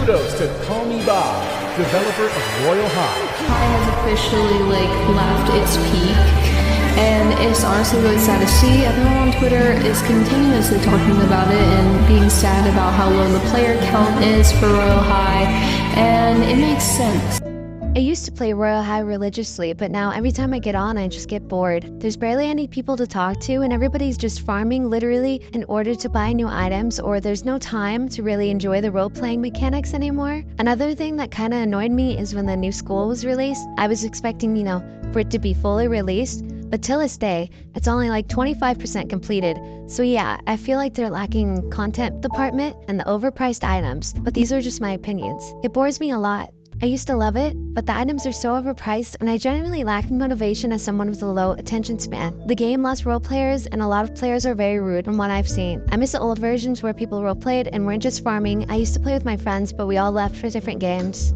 kudos to Call Me Bob, developer of Royal High. High has officially left its peak, and it's honestly really sad to see. Everyone on Twitter is continuously talking about it and being sad about how low the player count is for Royal High, and it makes sense. I used to play Royal High religiously, but now every time I get on, I just get bored. There's barely any people to talk to, and everybody's just farming literally in order to buy new items, or there's no time to really enjoy the role-playing mechanics anymore. Another thing that kinda annoyed me is when the new school was released. I was expecting, for it to be fully released, but till this day, it's only like 25% completed. So yeah, I feel like they're lacking content department and the overpriced items, but these are just my opinions. It bores me a lot. I used to love it, but the items are so overpriced, and I genuinely lack motivation as someone with a low attention span. The game lost role players, and a lot of players are very rude from what I've seen. I miss the old versions where people role played and weren't just farming. I used to play with my friends, but we all left for different games.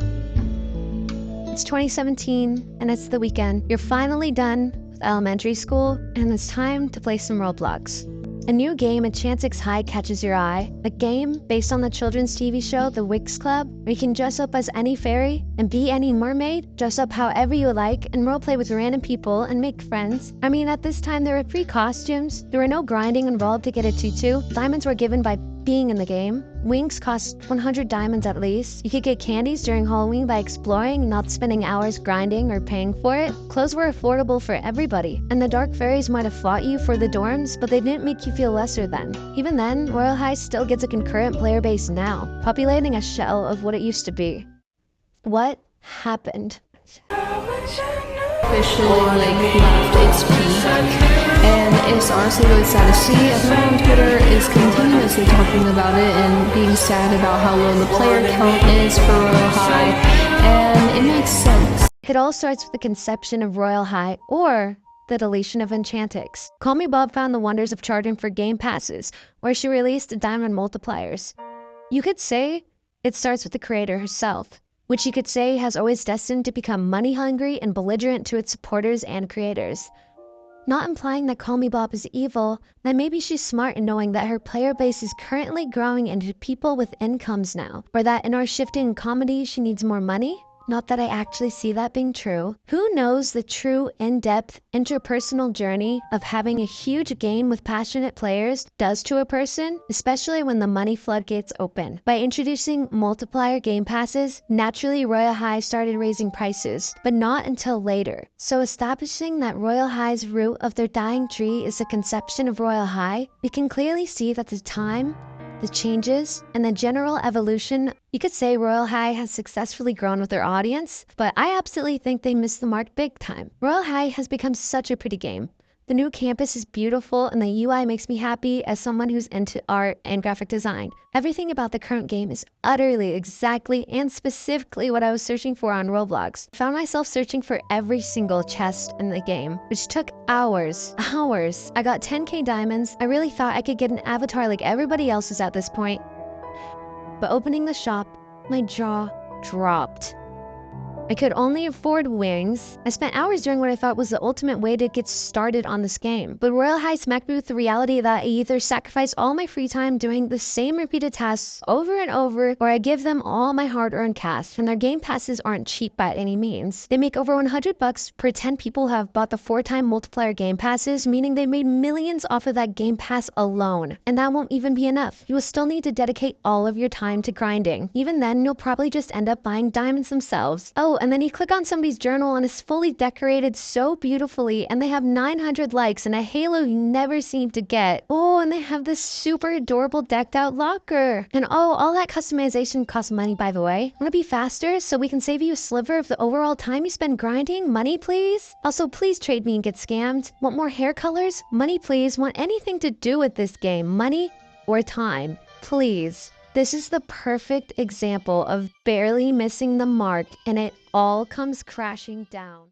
It's 2017, and it's the weekend. You're finally done with elementary school, and it's time to play some Roblox. A new game at Chantix High catches your eye. A game based on the children's TV show The Winx Club, where you can dress up as any fairy and be any mermaid, dress up however you like, and roleplay with random people and make friends. I mean, at this time there were free costumes, there were no grinding involved to get a tutu, diamonds were given by being in the game. Winx cost 100 diamonds at least. You could get candies during Halloween by exploring, not spending hours grinding or paying for it. Clothes were affordable for everybody, and the dark fairies might have fought you for the dorms, but they didn't make you feel lesser then. Even then, Royal High still gets a concurrent player base now, populating a shell of what it used to be. What happened? Officially left its peak, and it's honestly really sad to see. Everyone on Twitter is continuously talking about it and being sad about how low the player count is for Royal High, and it makes sense. It all starts with the conception of Royal High, or the deletion of Enchantix. Call Me Bob found the wonders of charging for game passes, where she released diamond multipliers. You could say it starts with the creator herself, which you could say has always destined to become money-hungry and belligerent to its supporters and creators. Not implying that Call Me Bob is evil, then maybe she's smart in knowing that her player base is currently growing into people with incomes now, or that in our shifting comedy she needs more money? Not that I actually see that being true. Who knows the true in-depth interpersonal journey of having a huge game with passionate players does to a person, especially when the money floodgates open. By introducing multiplier game passes, naturally Royal High started raising prices, but not until later. So establishing that Royal High's root of their dying tree is the conception of Royal High, we can clearly see that the time, the changes, and the general evolution, you could say Royal High has successfully grown with their audience, but I absolutely think they missed the mark big time. Royal High has become such a pretty game. The new campus is beautiful, and the UI makes me happy as someone who's into art and graphic design. Everything about the current game is utterly, exactly, and specifically what I was searching for on Roblox. I found myself searching for every single chest in the game, which took hours. I got 10k diamonds. I really thought I could get an avatar like everybody else's at this point. But opening the shop, my jaw dropped. I could only afford wings. I spent hours doing what I thought was the ultimate way to get started on this game. But Royal High smacked me with the reality that I either sacrifice all my free time doing the same repeated tasks over and over, or I give them all my hard-earned cash. And their game passes aren't cheap by any means. They make over 100 bucks per 10 people who have bought the 4-time multiplier game passes, meaning they made millions off of that game pass alone. And that won't even be enough. You will still need to dedicate all of your time to grinding. Even then, you'll probably just end up buying diamonds themselves. Oh, and then you click on somebody's journal and it's fully decorated so beautifully, and they have 900 likes and a halo you never seem to get. Oh, and they have this super adorable decked out locker. And oh, all that customization costs money, by the way. Want to be faster so we can save you a sliver of the overall time you spend grinding? Money, please? Also, please trade me and get scammed. Want more hair colors? Money, please. Want anything to do with this game? Money or time? Please. This is the perfect example of barely missing the mark, and it all comes crashing down.